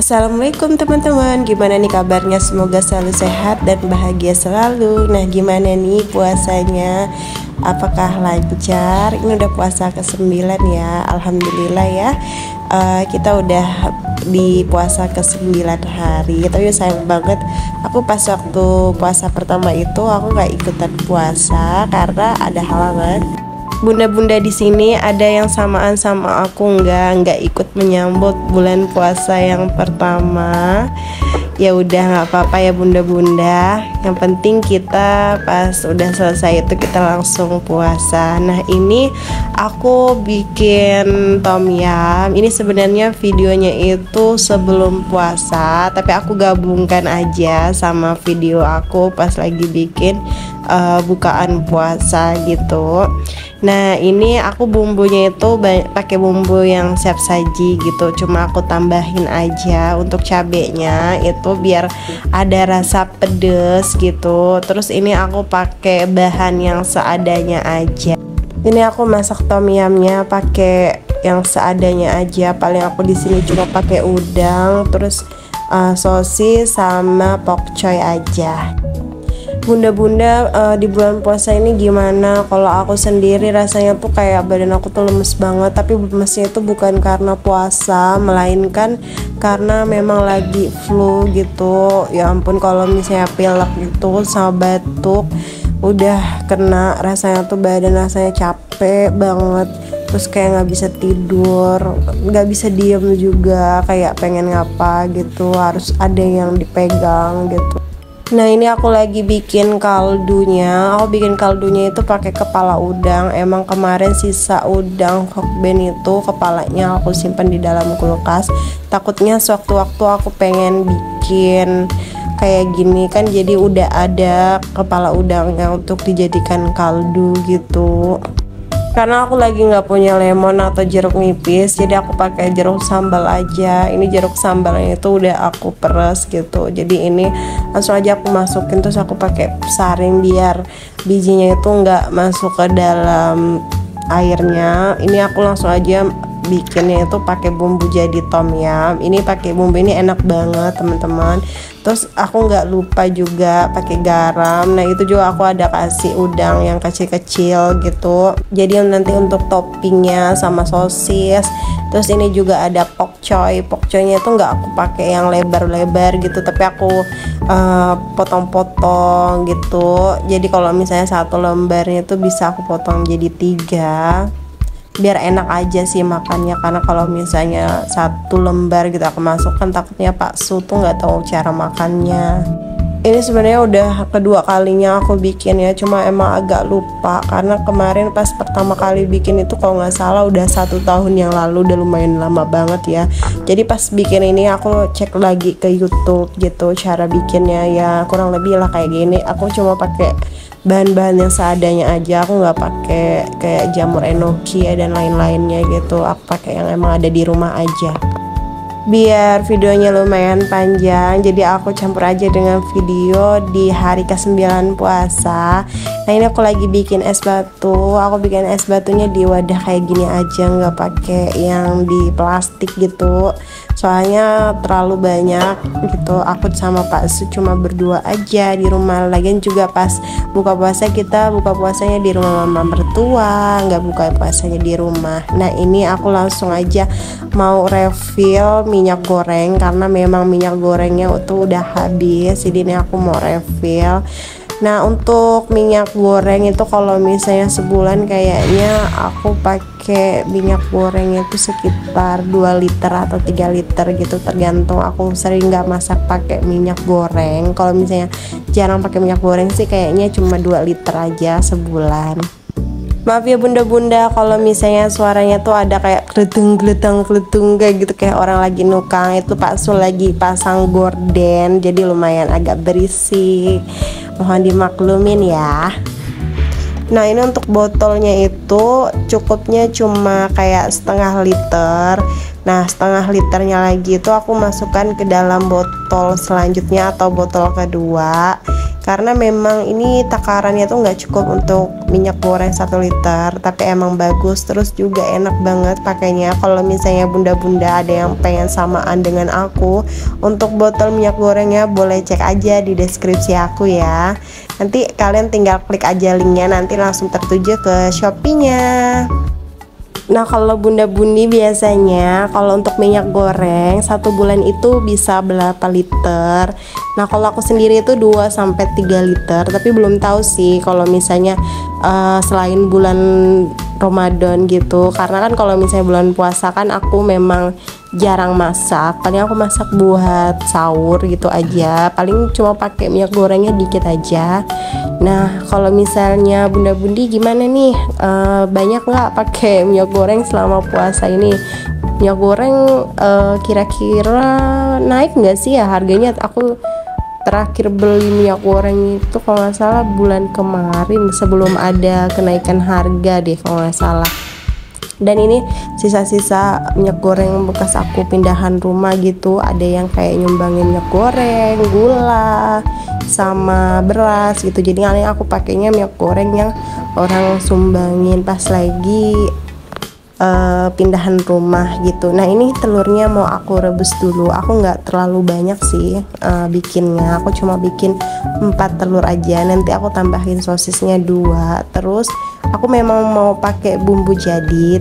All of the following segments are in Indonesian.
Assalamualaikum teman-teman, gimana nih kabarnya? Semoga selalu sehat dan bahagia selalu. Nah, gimana nih puasanya? Apakah lancar? Ini udah puasa ke-9 ya, Alhamdulillah ya. Kita udah di puasa ke-9 hari. Tapi sayang banget, aku pas waktu puasa pertama itu aku gak ikutan puasa karena ada halangan. Bunda-bunda di sini ada yang samaan sama aku nggak ikut menyambut bulan puasa yang pertama. Ya udah nggak apa-apa ya bunda-bunda. Yang penting kita pas udah selesai itu kita langsung puasa. Nah ini aku bikin tom yum. Ini sebenarnya videonya itu sebelum puasa, tapi aku gabungkan aja sama video aku pas lagi bikin bukaan puasa gitu. Nah ini aku bumbunya itu pakai bumbu yang siap saji gitu, cuma aku tambahin aja untuk cabenya itu biar ada rasa pedes gitu. Terus ini aku pakai bahan yang seadanya aja. Ini aku masak tom yumnya pakai yang seadanya aja. Paling aku di sini cuma pakai udang, terus sosis sama pokcoy aja. Bunda-bunda di bulan puasa ini gimana? Kalau aku sendiri rasanya tuh kayak badan aku tuh lemes banget. Tapi lemesnya itu bukan karena puasa, melainkan karena memang lagi flu gitu. Ya ampun, kalau misalnya pilek gitu sama batuk udah kena, rasanya tuh badan rasanya capek banget. Terus kayak nggak bisa tidur, nggak bisa diem juga, kayak pengen ngapa gitu, harus ada yang dipegang gitu. Nah ini aku lagi bikin kaldunya. Aku bikin kaldunya itu pakai kepala udang. Emang kemarin sisa udang hokben itu kepalanya aku simpan di dalam kulkas. Takutnya sewaktu-waktu aku pengen bikin kayak gini kan, jadi udah ada kepala udangnya untuk dijadikan kaldu gitu. Karena aku lagi nggak punya lemon atau jeruk nipis, jadi aku pakai jeruk sambal aja. Ini jeruk sambalnya itu udah aku peres gitu, jadi ini langsung aja aku masukin, terus aku pakai saring biar bijinya itu nggak masuk ke dalam airnya. Ini aku langsung aja bikinnya itu pakai bumbu jadi tom yum. Ini pakai bumbu ini enak banget teman-teman. Terus aku nggak lupa juga pakai garam. Nah itu juga aku ada kasih udang yang kecil-kecil gitu. Jadi nanti untuk toppingnya sama sosis. Terus ini juga ada pokcoy. Pokcoynya itu nggak aku pakai yang lebar-lebar gitu, tapi aku potong-potong gitu. Jadi kalau misalnya satu lembarnya itu bisa aku potong jadi 3. Biar enak aja sih makannya, karena kalau misalnya satu lembar gitu aku masukkan takutnya Pak Su tuh nggak tahu cara makannya. Ini sebenarnya udah kedua kalinya aku bikin ya, cuma emang agak lupa karena kemarin pas pertama kali bikin itu kalau nggak salah udah 1 tahun yang lalu, udah lumayan lama banget ya. Jadi pas bikin ini aku cek lagi ke YouTube gitu cara bikinnya, ya kurang lebih lah kayak gini. Aku cuma pakai bahan-bahan yang seadanya aja, aku nggak pakai kayak jamur enoki ya dan lain-lainnya gitu. Aku pakai yang emang ada di rumah aja biar videonya lumayan panjang, jadi aku campur aja dengan video di hari ke-9 puasa. Nah ini aku lagi bikin es batu. Aku bikin es batunya di wadah kayak gini aja, nggak pakai yang di plastik gitu, soalnya terlalu banyak gitu. Aku sama Pak Su cuma berdua aja di rumah. Lagian juga pas buka puasa kita buka puasanya di rumah mama mertua, nggak buka puasanya di rumah. Nah ini aku langsung aja mau refill minyak goreng karena memang minyak gorengnya itu udah habis, jadi ini aku mau refill. Nah untuk minyak goreng itu kalau misalnya sebulan kayaknya aku pakai minyak goreng itu sekitar 2 liter atau 3 liter gitu, tergantung. Aku sering nggak masak pakai minyak goreng. Kalau misalnya jarang pakai minyak goreng sih kayaknya cuma 2 liter aja sebulan. Maaf ya bunda-bunda kalau misalnya suaranya tuh ada kayak kletung kayak gitu, kayak orang lagi nukang. Itu Pak Sul lagi pasang gorden, jadi lumayan agak berisik, mohon dimaklumin ya. Nah ini untuk botolnya itu cukupnya cuma kayak setengah liter. Nah setengah liternya lagi itu aku masukkan ke dalam botol selanjutnya atau botol kedua. karena memang ini takarannya tuh nggak cukup untuk minyak goreng 1 liter, tapi emang bagus, terus juga enak banget pakainya. Kalau misalnya bunda-bunda ada yang pengen samaan dengan aku untuk botol minyak gorengnya, boleh cek aja di deskripsi aku ya. Nanti kalian tinggal klik aja linknya, nanti langsung tertuju ke Shopee-nya. Nah, kalau bunda-bundi biasanya kalau untuk minyak goreng 1 bulan itu bisa berapa liter. Nah, kalau aku sendiri itu 2-3 liter, tapi belum tahu sih kalau misalnya selain bulan Ramadan gitu, karena kan kalau misalnya bulan puasa kan aku memang jarang masak, paling aku masak buat sahur gitu aja, paling cuma pakai minyak gorengnya dikit aja. Nah, kalau misalnya bunda-bundi gimana nih, banyak nggak pakai minyak goreng selama puasa ini? Minyak goreng kira-kira naik nggak sih ya harganya? Aku terakhir beli minyak goreng itu kalau nggak salah bulan kemarin, sebelum ada kenaikan harga deh kalau nggak salah. Dan ini sisa-sisa minyak goreng bekas aku pindahan rumah gitu, ada yang kayak nyumbangin minyak goreng, gula, sama beras gitu. Jadi kali aku pakainya minyak goreng yang orang sumbangin pas lagi pindahan rumah gitu. Nah, ini telurnya mau aku rebus dulu. Aku nggak terlalu banyak sih bikinnya, aku cuma bikin 4 telur aja. Nanti aku tambahin sosisnya 2. Terus aku memang mau pakai bumbu jadi,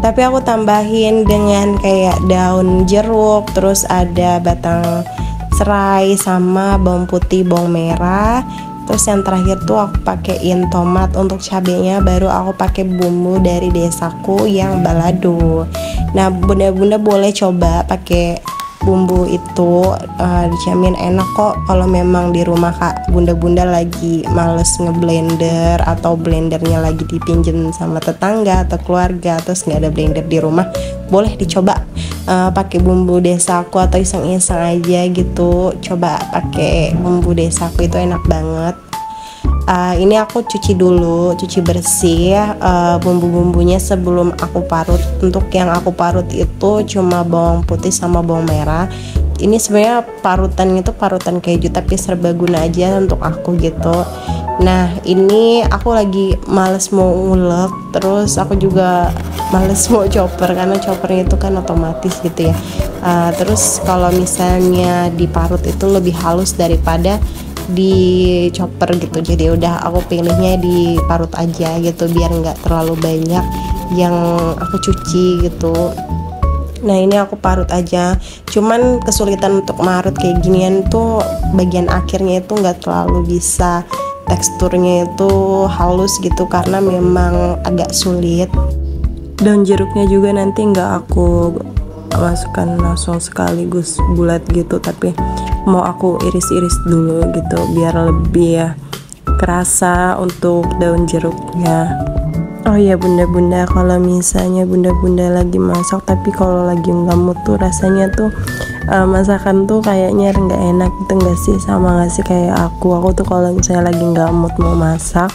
tapi aku tambahin dengan kayak daun jeruk, terus ada batang serai sama bawang putih, bawang merah. Terus yang terakhir tuh aku pakein tomat untuk cabenya, baru aku pakai bumbu dari desaku yang balado. Nah, bunda-bunda boleh coba pakai bumbu itu, dijamin enak kok. Kalau memang di rumah kak bunda-bunda lagi males ngeblender atau blendernya lagi dipinjem sama tetangga atau keluarga, terus nggak ada blender di rumah, boleh dicoba pakai bumbu desaku atau iseng-iseng aja gitu. Coba pakai bumbu desaku, itu enak banget. Ini aku cuci dulu, cuci bersih bumbu-bumbunya sebelum aku parut. Untuk yang aku parut itu cuma bawang putih sama bawang merah. Ini sebenarnya parutannya itu parutan keju, tapi serbaguna aja untuk aku gitu. Nah, ini aku lagi males mau ngulek, terus aku juga males mau chopper karena choppernya itu kan otomatis gitu ya. Terus kalau misalnya diparut itu lebih halus daripada di chopper gitu, jadi udah aku pilihnya diparut aja gitu biar nggak terlalu banyak yang aku cuci gitu. Nah, ini aku parut aja, cuman kesulitan untuk marut kayak ginian tuh bagian akhirnya itu nggak terlalu bisa, teksturnya itu halus gitu karena memang agak sulit. Daun jeruknya juga nanti nggak aku masukkan langsung sekaligus bulat gitu, tapi mau aku iris-iris dulu gitu biar lebih ya kerasa untuk daun jeruknya. Oh iya bunda-bunda, kalau misalnya bunda-bunda lagi masak tapi kalau lagi nggak mood tuh rasanya tuh masakan tuh kayaknya nggak enak gitu nggak sih? Sama nggak sih kayak aku tuh kalau misalnya lagi nggak mood mau masak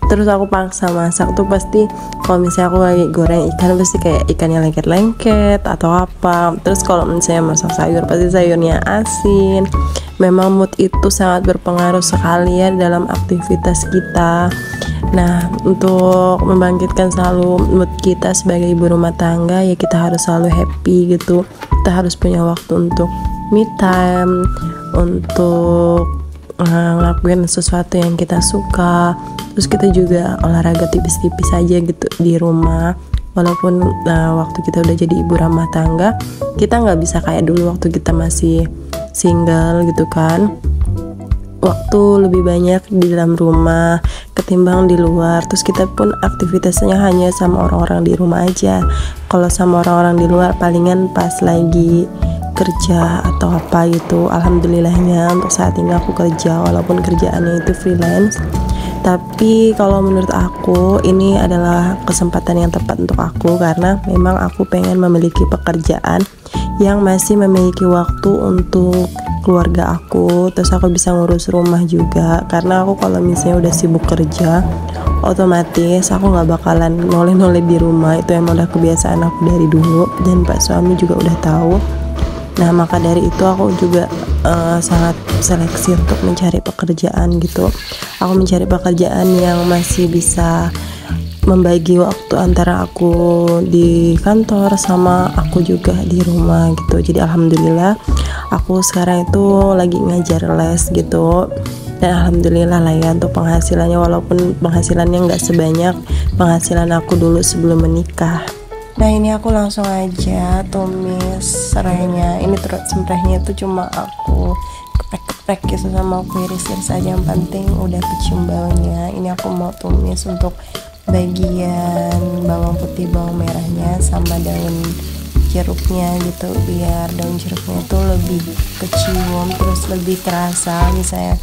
terus aku paksa masak tuh pasti, kalau misalnya aku lagi goreng ikan pasti kayak ikannya lengket-lengket atau apa. Terus kalau misalnya masak sayur pasti sayurnya asin. Memang mood itu sangat berpengaruh sekali ya dalam aktivitas kita. Nah, untuk membangkitkan selalu mood kita sebagai ibu rumah tangga ya kita harus selalu happy gitu. Kita harus punya waktu untuk me time, untuk ngelakuin sesuatu yang kita suka. Terus kita juga olahraga tipis-tipis aja gitu di rumah. Walaupun waktu kita udah jadi ibu rumah tangga, kita nggak bisa kayak dulu waktu kita masih single gitu kan. Waktu lebih banyak di dalam rumah ketimbang di luar. Terus kita pun aktivitasnya hanya sama orang-orang di rumah aja. Kalau sama orang-orang di luar palingan pas lagi kerja atau apa gitu. Alhamdulillahnya untuk saat ini aku kerja, walaupun kerjaannya itu freelance. Tapi kalau menurut aku ini adalah kesempatan yang tepat untuk aku, karena memang aku pengen memiliki pekerjaan yang masih memiliki waktu untuk keluarga aku. Terus aku bisa ngurus rumah juga, karena aku kalau misalnya udah sibuk kerja otomatis aku nggak bakalan noleh-noleh di rumah. Itu emang udah kebiasaan aku dari dulu dan Pak suami juga udah tahu. Nah maka dari itu aku juga sangat seleksi untuk mencari pekerjaan gitu. Aku mencari pekerjaan yang masih bisa membagi waktu antara aku di kantor sama aku juga di rumah gitu. Jadi alhamdulillah aku sekarang itu lagi ngajar les gitu, dan alhamdulillah lah ya untuk penghasilannya, walaupun penghasilannya nggak sebanyak penghasilan aku dulu sebelum menikah. Nah ini aku langsung aja tumis serainya. Ini terus serainya itu cuma aku keprek-keprek gitu sama aku iris-iris aja, yang penting udah kecium baunya. Ini aku mau tumis untuk bagian bawang putih, bawang merahnya sama daun jeruknya gitu, biar daun jeruknya itu lebih kecium, terus lebih terasa misalnya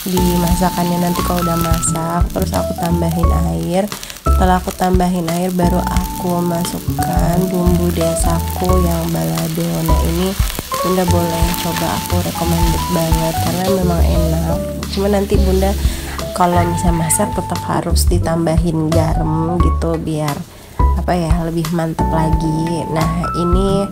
di masakannya nanti kalau udah masak. Terus aku tambahin air. Setelah aku tambahin air baru aku masukkan bumbu desaku yang balado. Nah ini Bunda boleh coba, aku recommended banget karena memang enak. Cuma nanti Bunda kalau misalnya masak tetap harus ditambahin garam gitu biar apa ya, lebih mantap lagi. Nah ini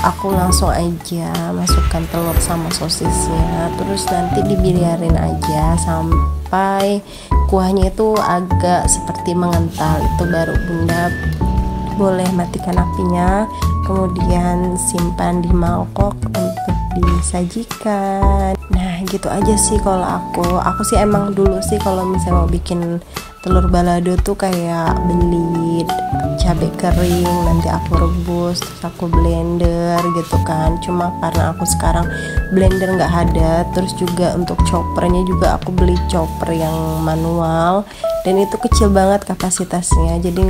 aku langsung aja masukkan telur sama sosisnya, terus nanti dibiarin aja sampai kuahnya itu agak seperti mengental. Itu baru Bunda boleh matikan apinya, kemudian simpan di mangkok untuk disajikan. Nah gitu aja sih kalau aku sih emang dulu sih kalau misalnya mau bikin telur balado tuh kayak beli cabai kering, nanti aku rebus terus aku blender gitu kan. Cuma karena aku sekarang blender nggak ada, terus juga untuk choppernya juga aku beli chopper yang manual dan itu kecil banget kapasitasnya, jadi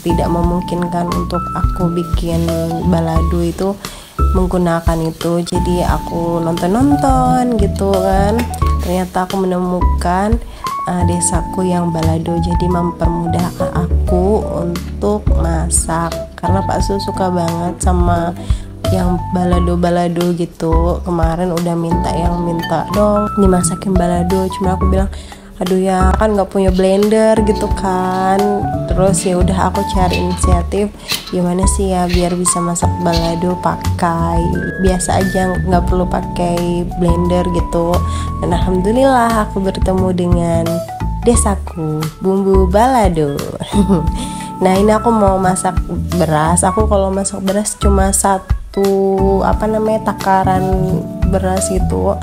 tidak memungkinkan untuk aku bikin balado itu menggunakan itu. Jadi aku nonton gitu kan, ternyata aku menemukan desaku yang balado, jadi mempermudahkan aku untuk masak karena Pak Su suka banget sama yang balado gitu. Kemarin udah minta dong dimasakin balado, cuma aku bilang aduh ya kan nggak punya blender gitu kan. Terus ya udah aku cari inisiatif gimana sih ya biar bisa masak balado pakai biasa aja, nggak perlu pakai blender gitu. Dan alhamdulillah aku bertemu dengan desaku bumbu balado. Nah ini aku mau masak beras. Aku kalau masak beras cuma satu takaran beras gitu,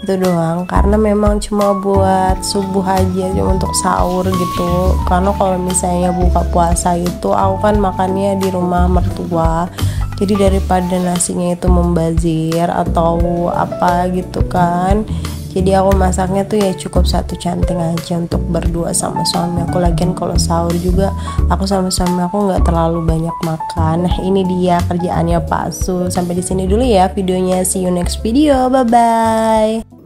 itu doang karena memang cuma buat subuh aja, cuma untuk sahur gitu. Karena kalau misalnya buka puasa itu aku kan makannya di rumah mertua, jadi daripada nasinya itu membazir atau apa gitu kan, jadi aku masaknya tuh ya cukup satu canting aja untuk berdua sama suami aku. Lagian kalau sahur juga aku sama suami aku nggak terlalu banyak makan. Nah ini dia kerjaannya Pak Su. Sampai di sini dulu ya videonya, see you next video, bye bye.